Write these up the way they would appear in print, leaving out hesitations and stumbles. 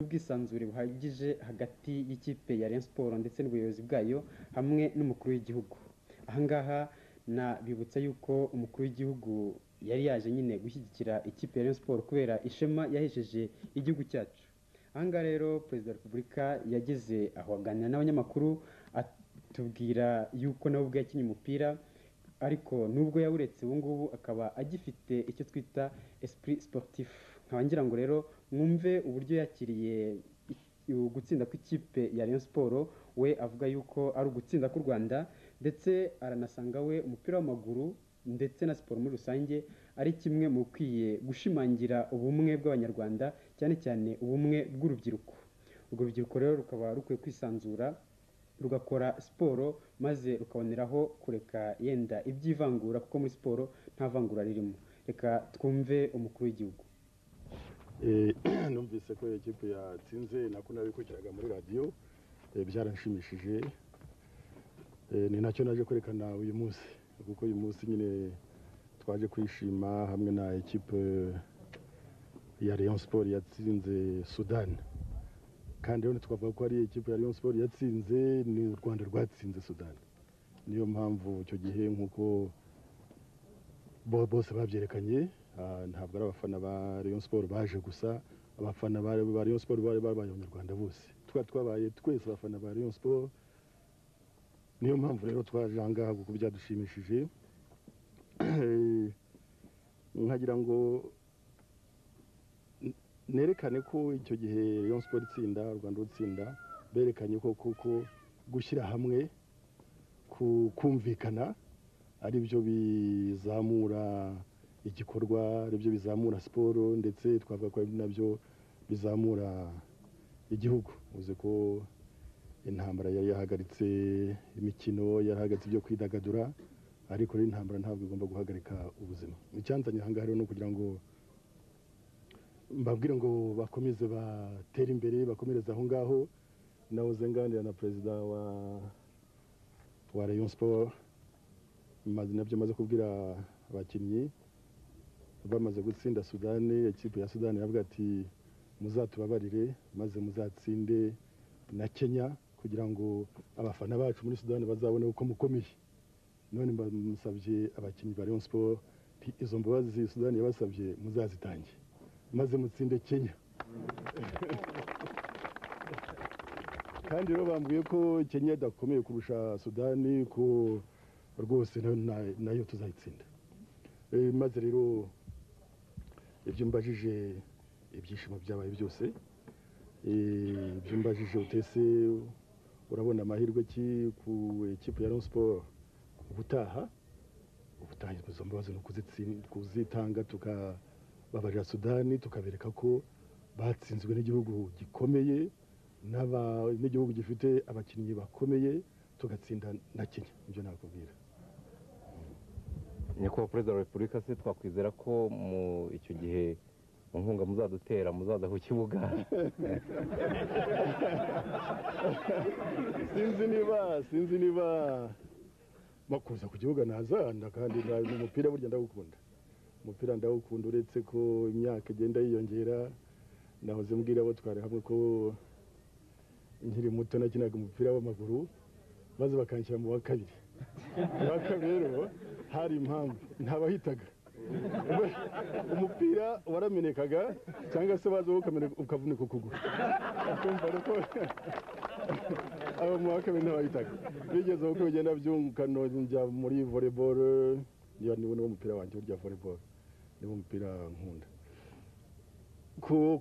ubwisanzure buhagije hagati y'ikipe ya Rayon Sports ndetse n'ubuyobozi bwayo hamwe n'umukuru w'igihugu. Ahangaha bibutsa yuko umukuru w'igihugu yari yaje nyine gushyigikira ikipe ya Rayon Sports kubera ishema yahesheje igihugu cyacu. Ahangaha rero Perezida wa Repubulika yageze aho aganira n'abanyamakuru atubwira yuko nawe ubwo yakinnye umupira ariko nubwo yawuretse ubu ngubu akaba agifite icyo twita esprit sportif. Nkaba ngira ngo rero mwumve uburyo yakiriye gutsinda kw'ikipe ya Rayon Sports. We avuga yuko ari ugutsinda k'u Rwanda ndetse aranasanga we umupira w'amaguru ndetse na siporo muri rusange ari kimwe mu kwiye gushimangira ubumwe bw'abanyarwanda, cyane cyane ubumwe bw'urubyiruko. Urwo rubyiruko rero rukaba rukwiye kwisanzura rugakora siporo maze rukaboneraho kureka yenda iby'ivangura, kuko muri siporo nta vangura ririmo. Reka twumve umukuru w'igihugu. Numvise ko ikipe yatsinze, nako nabikurikiraga muri radio, byaranshimishije. Ni nacyo naje kwerekana uyu munsi, kuko uyu munsi nyine twaje kwishima hamwe na ikipe ya Rayon Sports yatsinze Sudan. Kandi rero twavuga ko ari ikipe ya Rayon Sports yatsinze, ni u Rwanda rwatsinze Sudan. Niyo mpamvu icyo gihe nkuko bose babyerekanye, ntabwo ari abafana ba Rayon Sports baje gusa, abafana ba Rayon Sports bari abanyarwanda bose. Twabaye twese abafana ba Rayon Sports. Niyo mpamvu rero twaje ahangaha kuko byadushimishije. Nkagira ngo nerekane ko icyo gihe Rayon Sports itsinda, u Rwanda rutsinda, berekanye ko kuko gushyira hamwe, kumvikana ari byo bizamura igikorwa, ari byo bizamura siporo, ndetse twavuga ko ari nabyo bizamura igihugu. Uzi ko intambara yari yahagaritse imikino, yarahagaritse ibyo kwidagadura, ariko rero intambara ntabwo igomba guhagarika ubuzima. Icyanzanye ahangaha rero ni ukugira ngo mbabwire ngo bakomeze batera imbere, bakomereza aho ngaho. Nahoze nganira na perezida wa Rayon Sports, nabyo maze kubwira abakinnyi bamaze gutsinda Sudani. Ikipe ya Sudani yavuga ati muzatubabarire maze muzatsinde na Kenya, kugira ngo abafana bacu muri Sudani bazabone uko mukomeye. None musabye abakinnyi ba Rayon Sports izo mbabazi Sudani yabasabye muzazitange maze mutsinde Kenya. Kandi rero bambwiye ko Kenya idakomeye kurusha Sudani, ko rwose nayo tuzayitsinda. Maze rero ibyo mbajije, ibyishimo byabaye byose. Ibyo mbajije utese urabona amahirwe ki ku ikipe ya Rayon Sports ubutaha izo mbabazi no kuzitanga, tukababarira Sudani, tukabereka ko batsinzwe n'igihugu gikomeye n'igihugu gifite abakinnyi bakomeye, tugatsinda na Kenya. Ibyo nakubwira. Nyakubahwa Perezida wa Repubulika, se twakwizera ko mu icyo gihe mu nkunga muzadutera muzaza ku kibuga? sinzi niba makuza ku kibuga naza, kandi umupira burya ndawukunda. Umupira ndawukunda, uretse ko imyaka igenda yiyongera. Nahoze mbwira abo twari hamwe ko nkiri muto nakinaga umupira w'amaguru, maze bakanshyira mu wa kabiri. Rero hari impamvu ntabahitaga, umupira waramenekaga cyangwa se baza ukavunika ukuguru. Akumva ko abo mu wa kabiri ntabahitaga. Bigeze uko bigenda byungukano, njya muri volleyball. Niwo umupira wanjye, urya volleyball niwo umupira nkunda.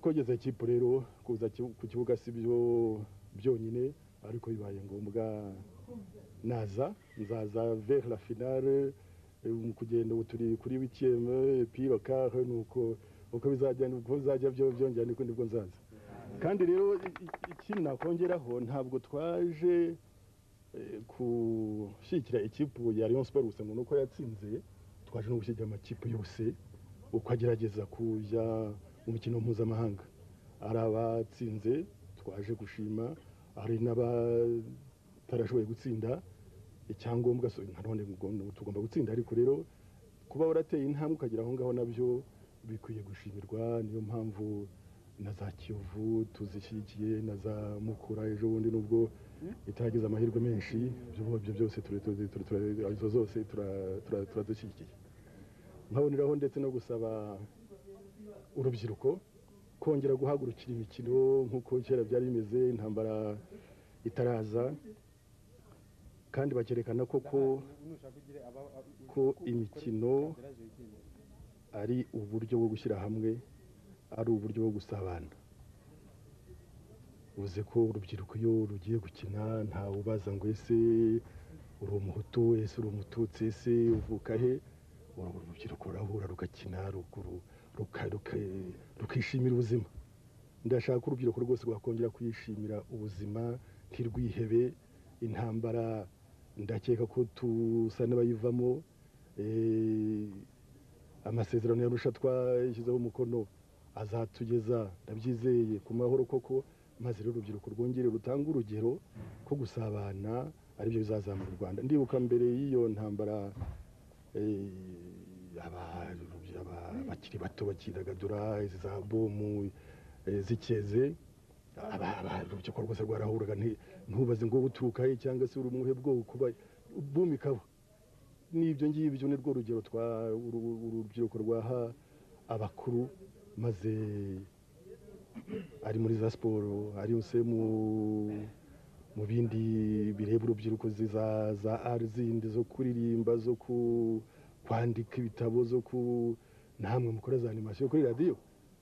Kugeza ikipe rero kuza ku kibuga si byo byonyine, ariko bibaye ngombwa nzaza vers la finale, kugenda turi kuri 8e puis le quart, nuko bizajya byongera nibwo nzaza. Kandi rero ikintu nakongeraho, ntabwo twaje gushyigikira ikipe ya Rayon Sports gusa ngo nuko yatsinze, twaje no gushyigikira amakipe yose uko agerageza kujya mu mikino mpuzamahanga. Ari abatsinze twaje gushima, hari n'abatarashoboye gutsinda. Icyangombwa none tugomba gutsinda, ariko rero kuba warateye intambwe ukagera aho ngaho nabyo bikwiye gushimirwa. Niyo mpamvu na za Kiyovu tuzishyigikiye, na za Mukura ejo bundi nubwo itagize amahirwe menshi, ibyo byose izo zose turazishyigikiye. Nkaboneraho ndetse no gusaba urubyiruko kongera guhagurukira imikino nk'uko kera byari bimeze, intambara itaraza, kandi bakerekana ko imikino ari uburyo bwo gushyira hamwe, ari uburyo bwo gusabana. uvuze ko urubyiruko iyo rugiye gukina ntawe ubaza ngo ese uri umuhutu, ese uri umututsi, ese uvuka he. Urubyiruko rurahura rugakina, rukishimira ubuzima. Ndashaka ko urubyiruko rwose rwakongera kwishimira ubuzima, ntirwihebe. Intambara ndakeka ko tusa n'abayivamo. Amasezerano y'Arusha twashyizeho umukono azatugeza, ndabyizeye, ku mahoro koko, maze rero urubyiruko rwongere rutanga urugero ko gusabana aribyo bizazamura u Rwanda. Ndibuka mbere y'iyo ntambara abakiri bato bakidagadura, izi za bomu zikeze, urubyiruko rwose rwarahuraga, ntubaze ngo uturuka he cyangwa se uri umuhe bwoko, bomu ikaba. N'ibyo ngibyo ni rwo rugero urubyiruko rwaha abakuru, maze ari muri za siporo, ari se mu bindi bireba urubyiruko, za ari zindi zo kuririmba, zo kwandika ibitabo, namwe mukora za animasiyo kuri radiyo,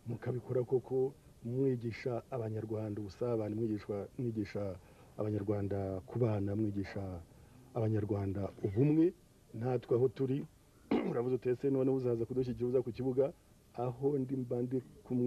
mukabikora koko mwigisha abanyarwanda ubusabane, mwigisha abanyarwanda kubana, mwigisha abanyarwanda ubumwe. Natwe aho turi uravuze utese none uzaza kudushyigikira, uza ku kibuga aho ndi kumwe